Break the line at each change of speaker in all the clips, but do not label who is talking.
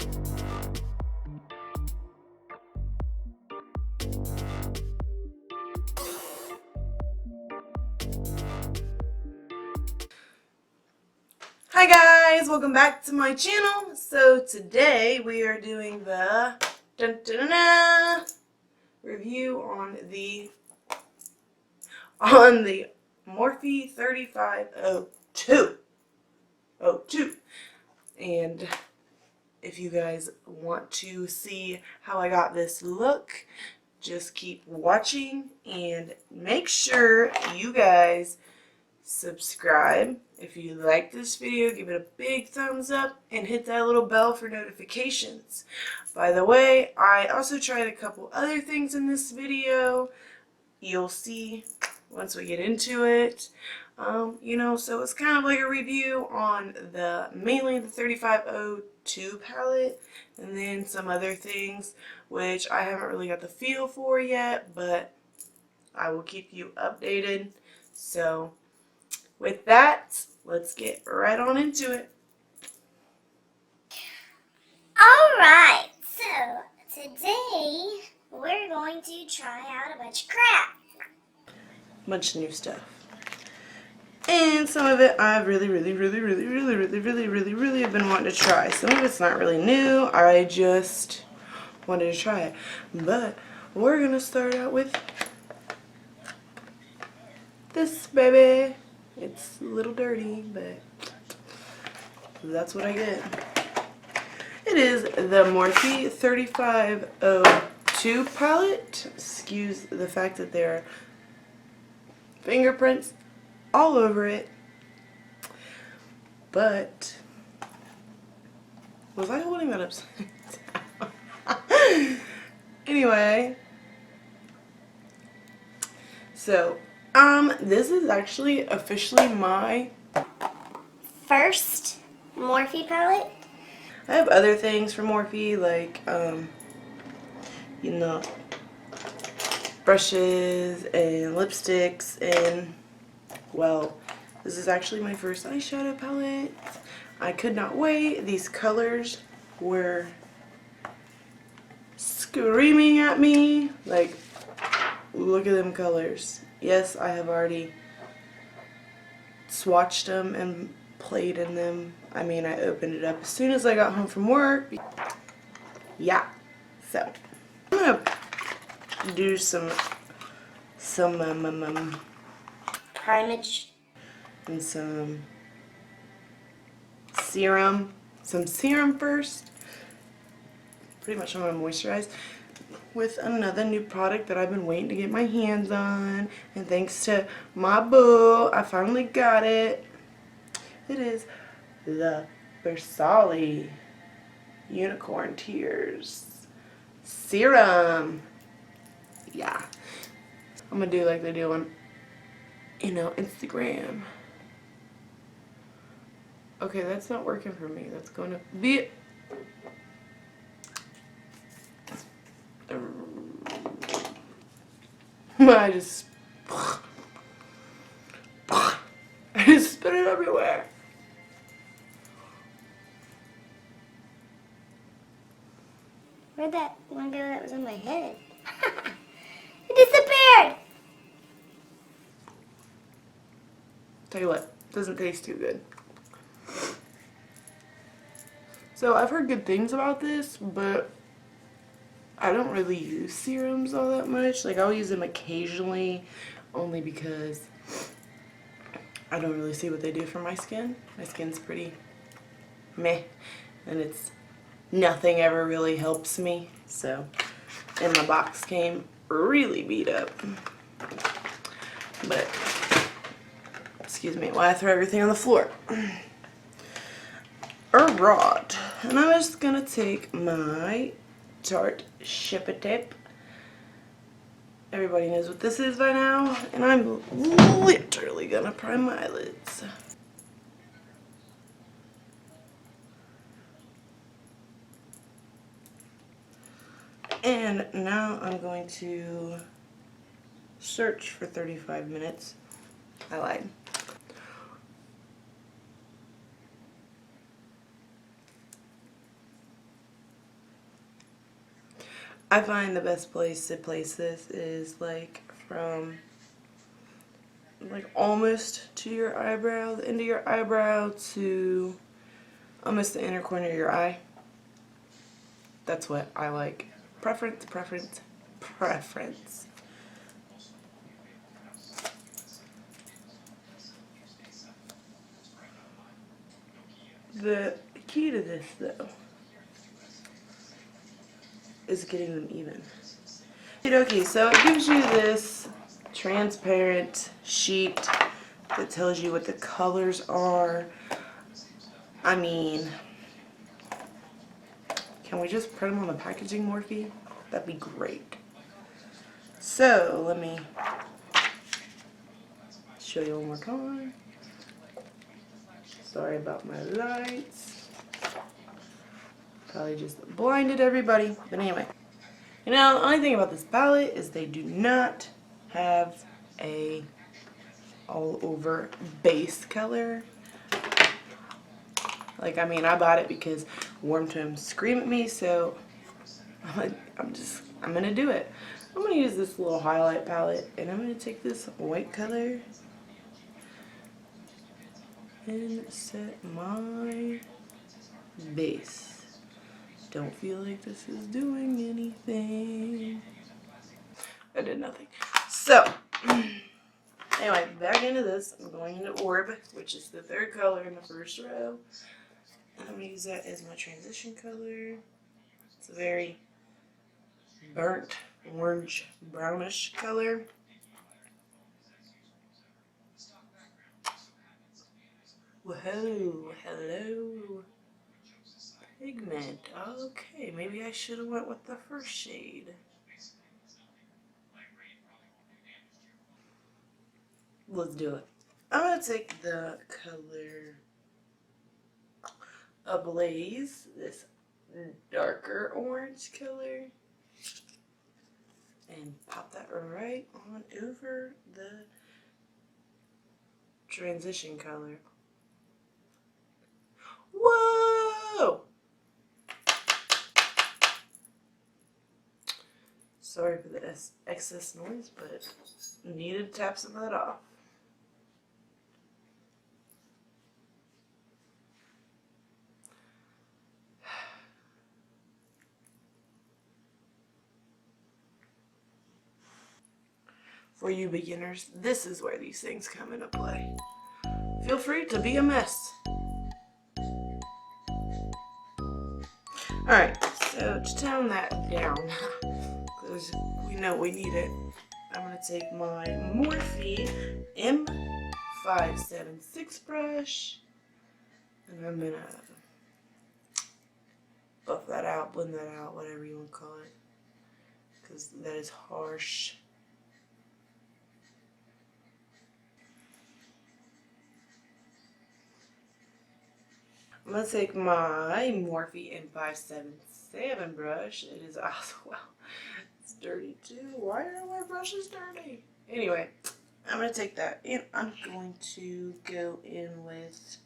Hi guys, welcome back to my channel. So today we are doing the review on the Morphe 3502. And if you guys want to see how I got this look, just keep watching and make sure you guys subscribe. If you like this video, give it a big thumbs up and hit that little bell for notifications. By the way, I also tried a couple other things in this video. You'll see once we get into it. So it's kind of like a review on mainly the 3502 palette, and then some other things which I haven't really got the feel for yet, but I will keep you updated. So with that, let's get right on into it.
Alright, so today we're going to try out a bunch of crap.
Bunch of new stuff. And some of it I've really have been wanting to try. Some of it's not really new. I just wanted to try it. But we're going to start out with this baby. It's a little dirty, but that's what I get. It is the Morphe 3502 palette. Excuse the fact that there are fingerprints all over it. But was I holding that upside down? Anyway, so this is actually officially my
first Morphe palette.
I have other things from Morphe, like brushes and lipsticks, and well, this is actually my first eyeshadow palette. I could not wait. These colors were screaming at me. Like, look at them colors. Yes, I have already swatched them and played in them. I mean, I opened it up as soon as I got home from work. Yeah. So, I'm gonna do some
Primage.
And some serum. Some serum first. Pretty much I'm going to moisturize with another new product that I've been waiting to get my hands on. And thanks to my boo, I finally got it. It is the Versailles Unicorn Tears Serum. Yeah. I'm going to do like they do on, Instagram. Okay, that's not working for me. That's going to be... I just spit it everywhere.
Where'd that one go that was on my head? It disappeared!
Tell you what, doesn't taste too good. So I've heard good things about this, but I don't really use serums all that much. Like, I'll use them occasionally, only because I don't really see what they do for my skin. My skin's pretty meh, and nothing ever really helps me. So, and my box came really beat up. But, excuse me while I throw everything on the floor. Alright, and I'm just gonna take my Tarte Ship-a Tip. Everybody knows what this is by now, and I'm literally gonna prime my eyelids. And now I'm going to search for 35 minutes. I lied. I find the best place to place this is like from like almost to your eyebrow, the end of your eyebrow to almost the inner corner of your eye. That's what I like. Preference, preference, preference. The key to this though is getting them even. Okay, so it gives you this transparent sheet that tells you what the colors are. I mean, can we just print them on the packaging, Morphe? That'd be great. So let me show you one more time. Sorry about my lights. Probably just blinded everybody. But anyway. You know, the only thing about this palette is they do not have a all over base color. Like, I mean, I bought it because Warm Tones scream at me, so I'm gonna do it. I'm gonna use this little highlight palette, and I'm gonna take this white color and set my base. Don't feel like this is doing anything. I did nothing. So, anyway, back into this. I'm going into Orb, which is the third color in the first row. And I'm going to use that as my transition color. It's a very burnt orange brownish color. Whoa, hello. Pigment. Okay, maybe I should have went with the first shade. Let's do it. I'm going to take the color Ablaze, this darker orange color, and pop that right on over the transition color. Whoa! Sorry for the excess noise, but needed to tap some of that off. For you beginners, this is where these things come into play. Feel free to be a mess. Alright, so to tone that down, because we know we need it, I'm going to take my Morphe M576 brush, and I'm going to buff that out, blend that out, whatever you want to call it, because that is harsh. I'm going to take my Morphe M577 brush. It is also, well, it's dirty too. Why are my brushes dirty? Anyway, I'm going to take that and I'm going to go in with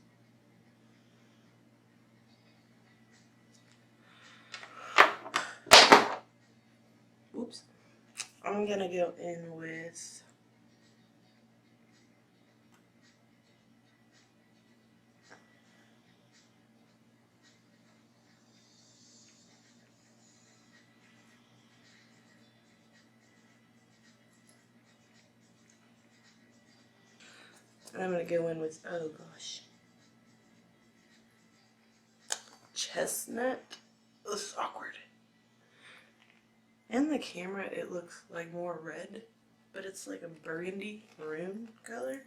oops. I'm going to go in with and I'm going to go in with, oh gosh, chestnut. This is awkward. In the camera, it looks like more red, but it's like a burgundy maroon color.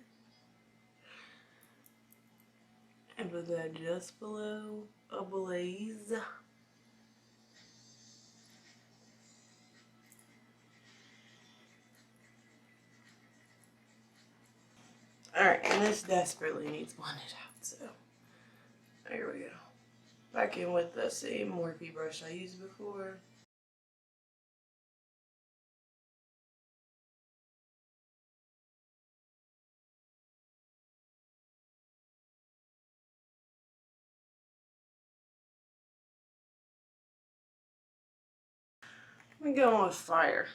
And put that just below Ablaze. Alright, and this desperately needs blended out, so there we go. Back in with the same Morphe brush I used before. I'm going with fire.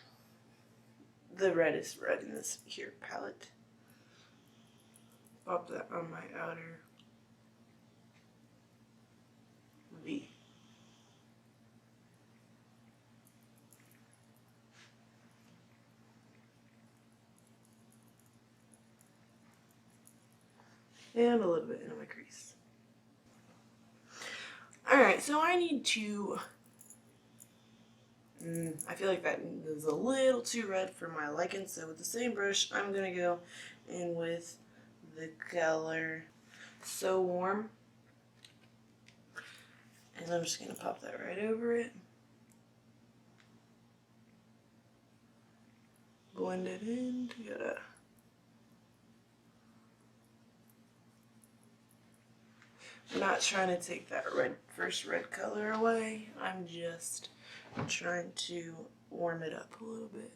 The reddest red in this here palette. Pop that on my outer V. And a little bit into my crease. Alright, so I need to... I feel like that is a little too red for my liking, so with the same brush, I'm going to go in with the color So Warm. And I'm just going to pop that right over it. Blend it in together. I'm not trying to take that first red color away. I'm just trying to warm it up a little bit.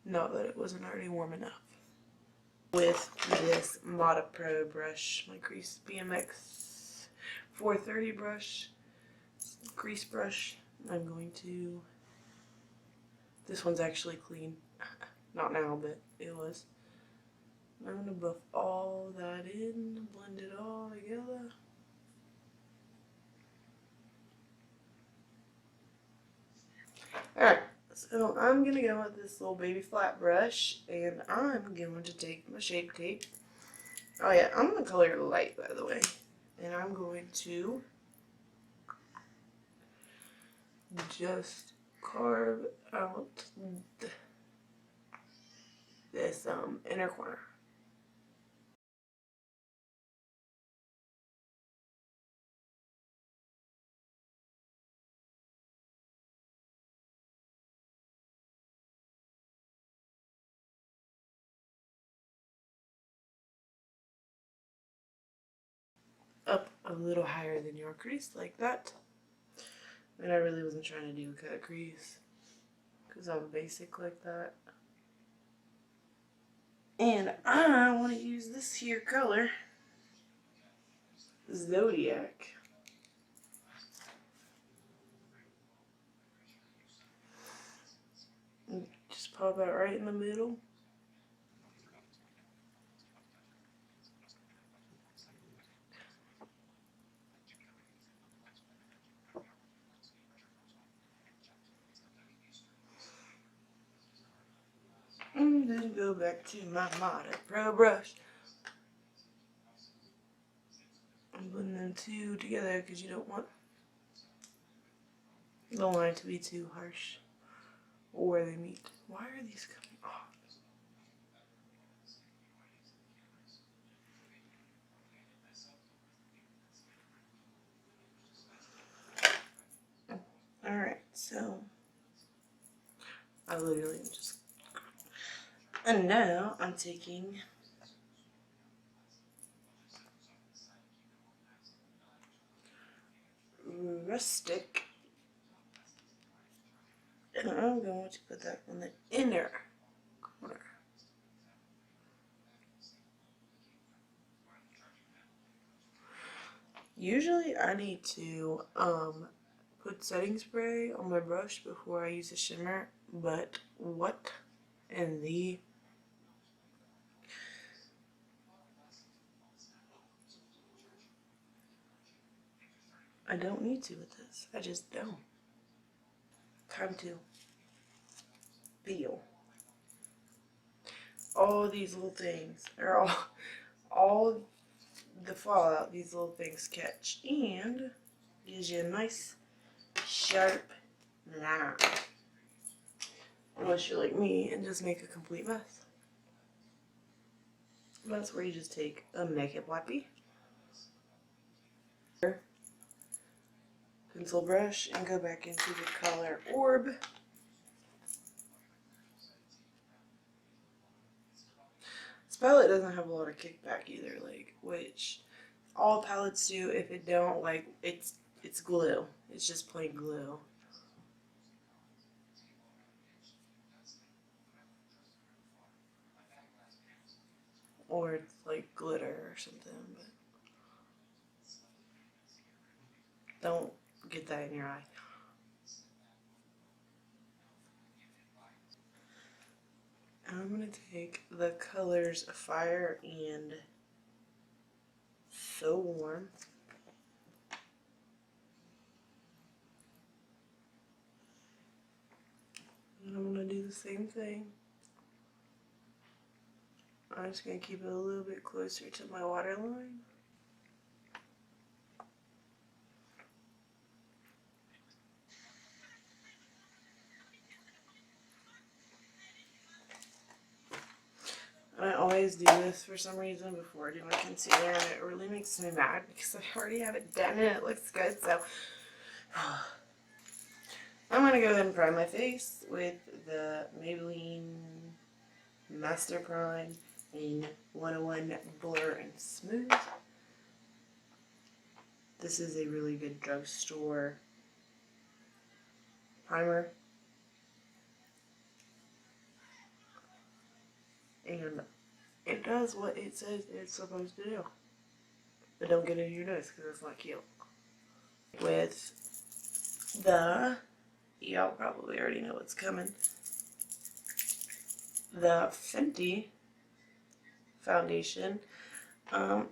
Not that it wasn't already warm enough. With this Morphe Pro brush, my crease BMX 430 brush, crease brush, I'm going to, this one's actually clean. Not now, but it was. I'm going to buff all that in, blend it all together. Alright, so I'm going to go with this little baby flat brush, and I'm going to take my Shape Tape. Oh yeah, I'm going to color light, by the way. And I'm going to just carve out this inner corner. Up a little higher than your crease, like that. And I really wasn't trying to do a cut crease because I'm basic like that. And I want to use this here color, Zodiac. And just pop that right in the middle. And then go back to my Morphe Pro brush. And blend them two together because you don't want the line to be too harsh or where they meet. Why are these coming off? Alright, so I literally am just... And now I'm taking Rustic, and I'm going to put that on the inner corner. Usually I need to put setting spray on my brush before I use a shimmer, but what in the... I don't need to with this. I just don't. Time to feel. All these little things are all the fallout these little things catch, and gives you a nice sharp line. Unless you're like me and just make a complete mess. That's where you just take a makeup wipey, pencil brush, and go back into the color Orb. This palette doesn't have a lot of kickback either, like, which all palettes do. If it don't, like, it's glue. It's just plain glue. Or it's like glitter or something, but don't get that in your eye. I'm going to take the colors Fire and So Warm. And I'm going to do the same thing. I'm just going to keep it a little bit closer to my waterline. And I always do this for some reason before I do my concealer, and it really makes me mad because I already have it done and it looks good. So I'm going to go ahead and prime my face with the Maybelline Master Prime in 101 Blur and Smooth. This is a really good drugstore primer. And it does what it says it's supposed to do. But don't get it in your nose because it's not cute. With the, y'all probably already know what's coming, the Fenty foundation. I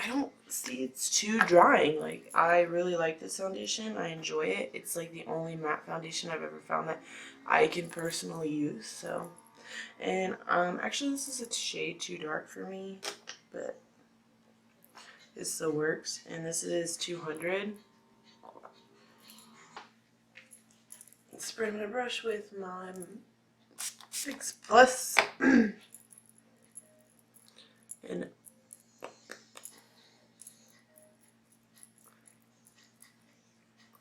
don't see it's too drying. Like, I really like this foundation. I enjoy it. It's like the only matte foundation I've ever found that I can personally use. So, and actually this is a shade too dark for me, but it still works. And this is 200. Spray my brush with my Fix Plus and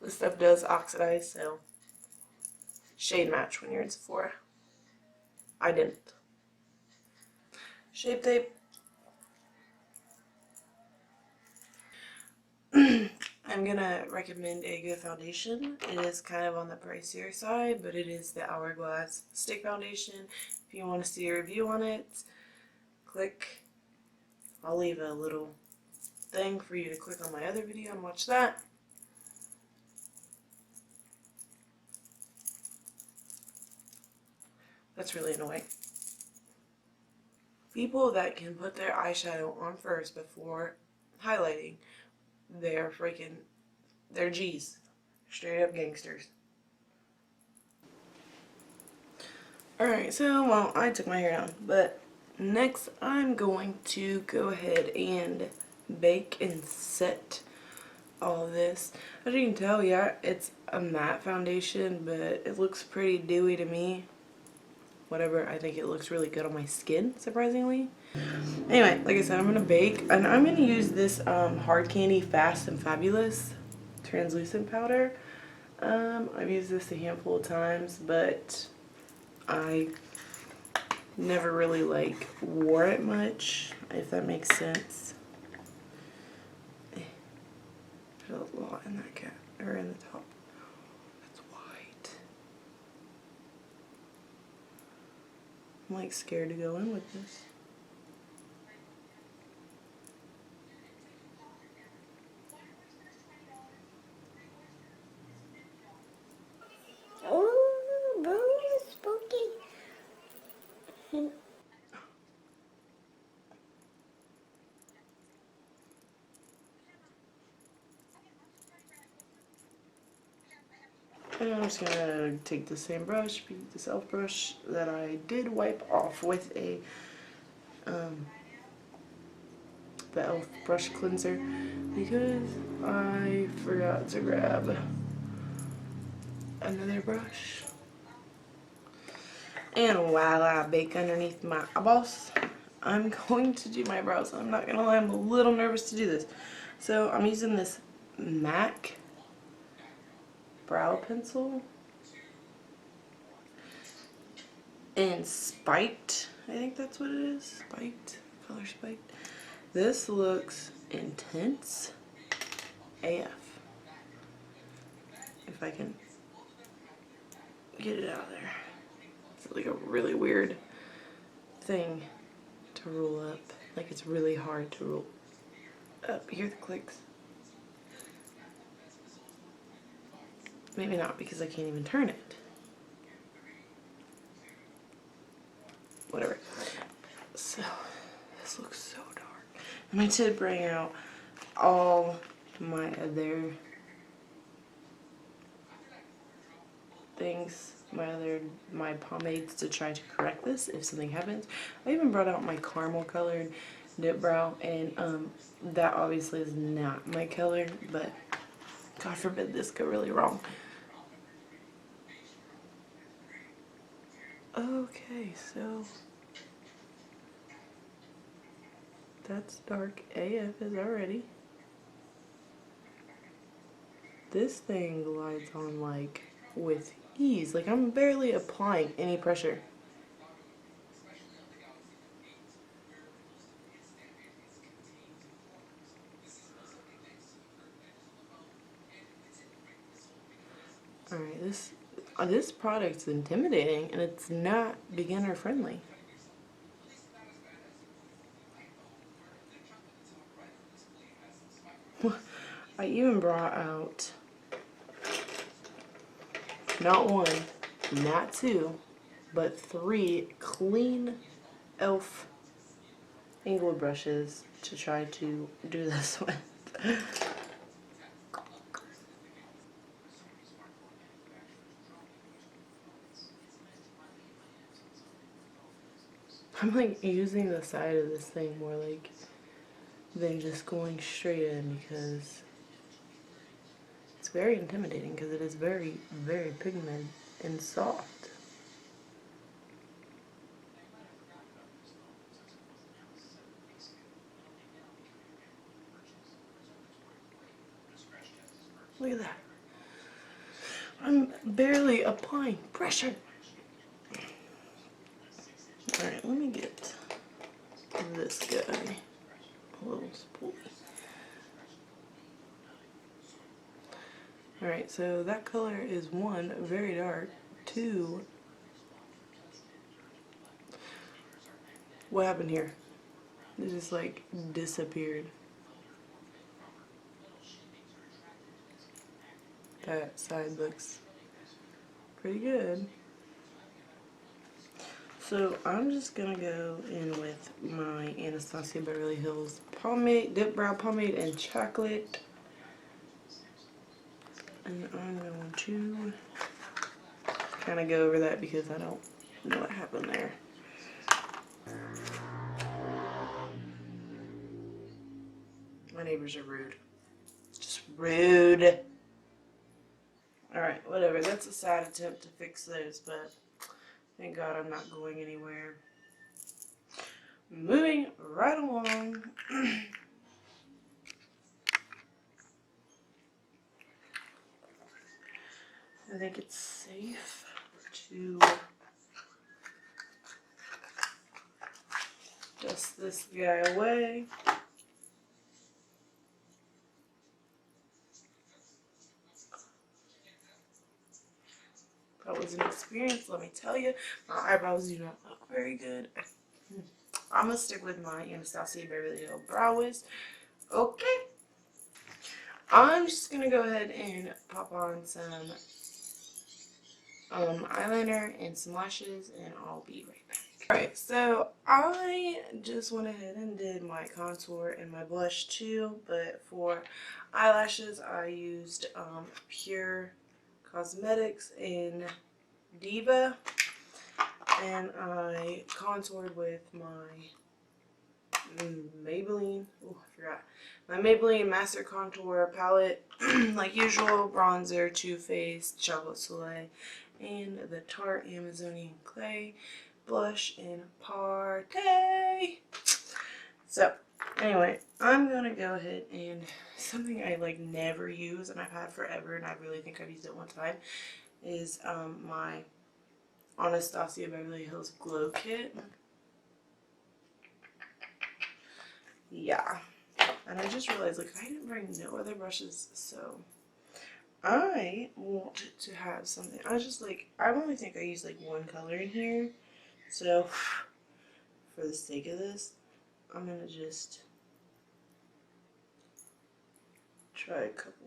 this stuff does oxidize, so shade match when you're in Sephora. I didn't. Shape tape. I'm gonna recommend a good foundation. It is kind of on the pricier side, but it is the Hourglass Stick Foundation. If you want to see a review on it, click. I'll leave a little thing for you to click on my other video and watch that. That's really annoying. People that can put their eyeshadow on first before highlighting, they're G's. Straight up gangsters. Alright, so, well, I took my hair down, but next I'm going to go ahead and bake and set all of this. As you can tell, yeah, it's a matte foundation, but it looks pretty dewy to me. Whatever, I think it looks really good on my skin, surprisingly. Anyway, like I said, I'm going to bake, and I'm going to use this Hard Candy Fast and Fabulous translucent powder. I've used this a handful of times, but I never really wore it much, if that makes sense. There's a lot in that cap, or in the top. That's white. I'm scared to go in with this.
Oh, boo, spooky.
And I'm just gonna take the same brush, the self brush that I did wipe off with a the e.l.f. brush cleanser, because I forgot to grab another brush. And while I bake underneath my eyeballs, I'm going to do my brows. I'm not gonna lie, I'm a little nervous to do this. So I'm using this MAC brow pencil in Spiked. I think that's what it is. Spiked, color Spiked. This looks intense AF. If I can get it out of there. It's like a really weird thing to roll up. Like, it's really hard to roll up. Hear the clicks. Maybe not, because I can't even turn it. I did bring out all my other things, my pomades to try to correct this if something happens. I even brought out my caramel colored dip brow, and that obviously is not my color, but God forbid this go really wrong. Okay, so that's dark AF is already. This thing glides on like with ease. Like I'm barely applying any pressure. Alright, this product's intimidating and it's not beginner friendly. I even brought out not one, not two, but 3 clean e.l.f. angled brushes to try to do this with. I'm like using the side of this thing more like than just going straight in, because it's very intimidating because it is very, very pigmented and soft. Look at that. I'm barely applying pressure. Alright, let me get this guy a little spoolie. Alright, so that color is 1, very dark, 2, what happened here? It just like disappeared. That side looks pretty good. So I'm just gonna go in with my Anastasia Beverly Hills pomade, dip brow pomade in chocolate. And I'm going to kind of go over that because I don't know what happened there. My neighbors are rude. Just rude. Alright, whatever. That's a sad attempt to fix those, but thank God I'm not going anywhere. Moving right along. I think it's safe to dust this guy away. That was an experience, let me tell you. My eyebrows do not look very good. I'm gonna stick with my Anastasia Beverly Hills Brow Wiz. Okay. I'm just gonna go ahead and pop on some eyeliner and some lashes, and I'll be right back. Alright, so I just went ahead and did my contour and my blush too, but for eyelashes I used Pure Cosmetics in Diva, and I contoured with my Maybelline, oh I forgot, my Maybelline Master Contour palette, like usual, bronzer, Too Faced, Chocolate Soleil, and the Tarte Amazonian Clay blush in Party. So anyway, I'm gonna go ahead and something I like never use and I've had forever, and I really think I've used it one time, is my Anastasia Beverly Hills Glow Kit. Yeah, and I just realized like I didn't bring no other brushes, so I want to have something. I just like, I only think I use like one color in here, so for the sake of this I'm gonna just try a couple.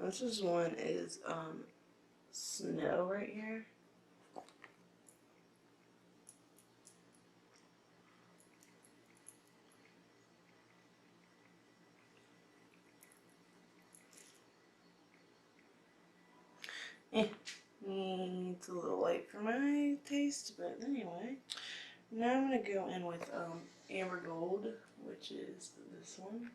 This is one is Snow right here. It's a little light for my taste, but anyway. Now I'm going to go in with Amber Gold, which is this one.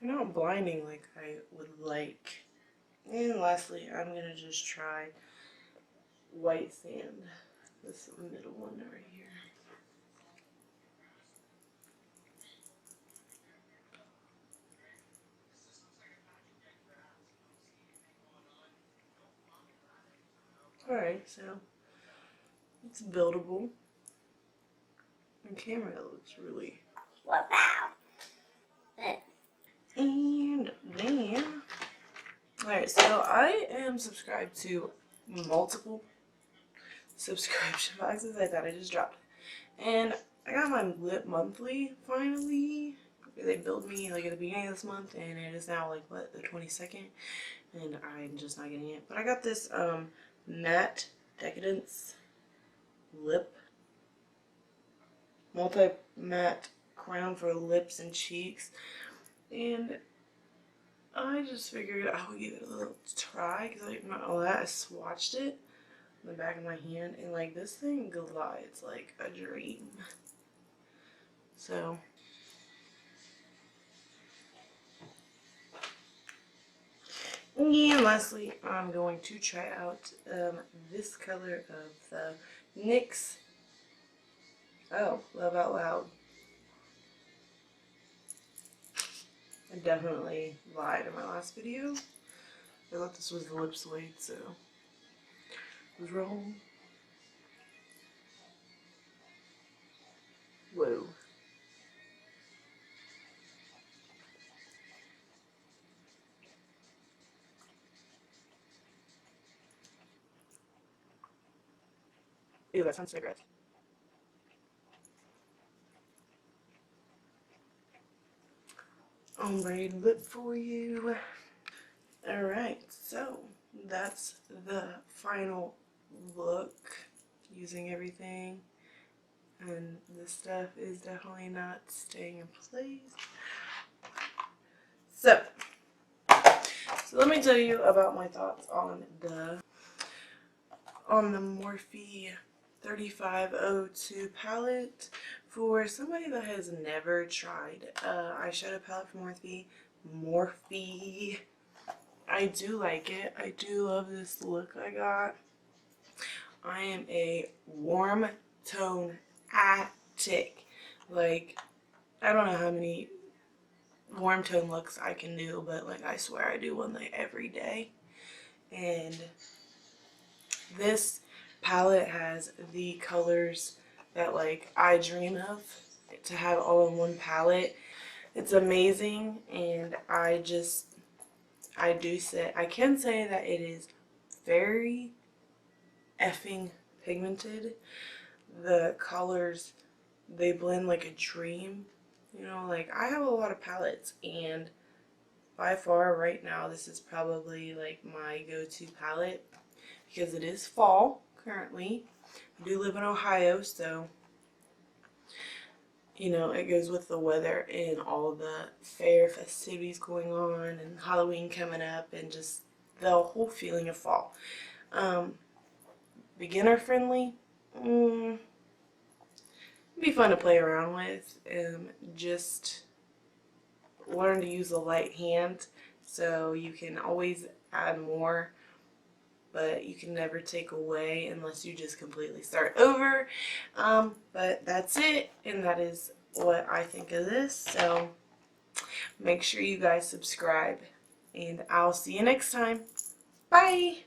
They're not blinding like I would like. And lastly, I'm going to just try White Sand. This middle one right here. Alright, so it's buildable. On camera it looks really...
Wow.
And then... Alright, so I am subscribed to multiple subscription boxes. I thought I just dropped it. And I got my lip monthly finally. They billed me like at the beginning of this month, and it is now like what, the 22nd, and I'm just not getting it. But I got this matte Decadence lip, multi matte crown for lips and cheeks, and I just figured I would give it a little try because I'm not all that. I swatched it in the back of my hand, and like this thing glides like a dream. So and lastly, I'm going to try out this color of the NYX. Oh, Love Out Loud. I definitely lied in my last video. I thought this was the lip suede, so I was wrong. Whoa. Ew, that sounds so gross. Ombre lip for you. Alright, so that's the final look using everything. And this stuff is definitely not staying in place. So let me tell you about my thoughts on the Morphe 3502 palette. For somebody that has never tried eyeshadow palette from Morphe, I do like it. I do love this look I got. I am a warm tone addict. Like, I don't know how many warm tone looks I can do, but like I swear I do one like every day. And this palette has the colors that like I dream of to have all in one palette. It's amazing, and I can say that it is very effing pigmented. The colors, they blend like a dream. You know, like I have a lot of palettes, and by far right now this is probably like my go-to palette because it is fall currently. I do live in Ohio, so you know, it goes with the weather and all the fair festivities going on and Halloween coming up and just the whole feeling of fall. Beginner friendly, be fun to play around with. Just learn to use a light hand, so you can always add more, but you can never take away unless you just completely start over. But that's it, and that is what I think of this. So make sure you guys subscribe, and I'll see you next time. Bye!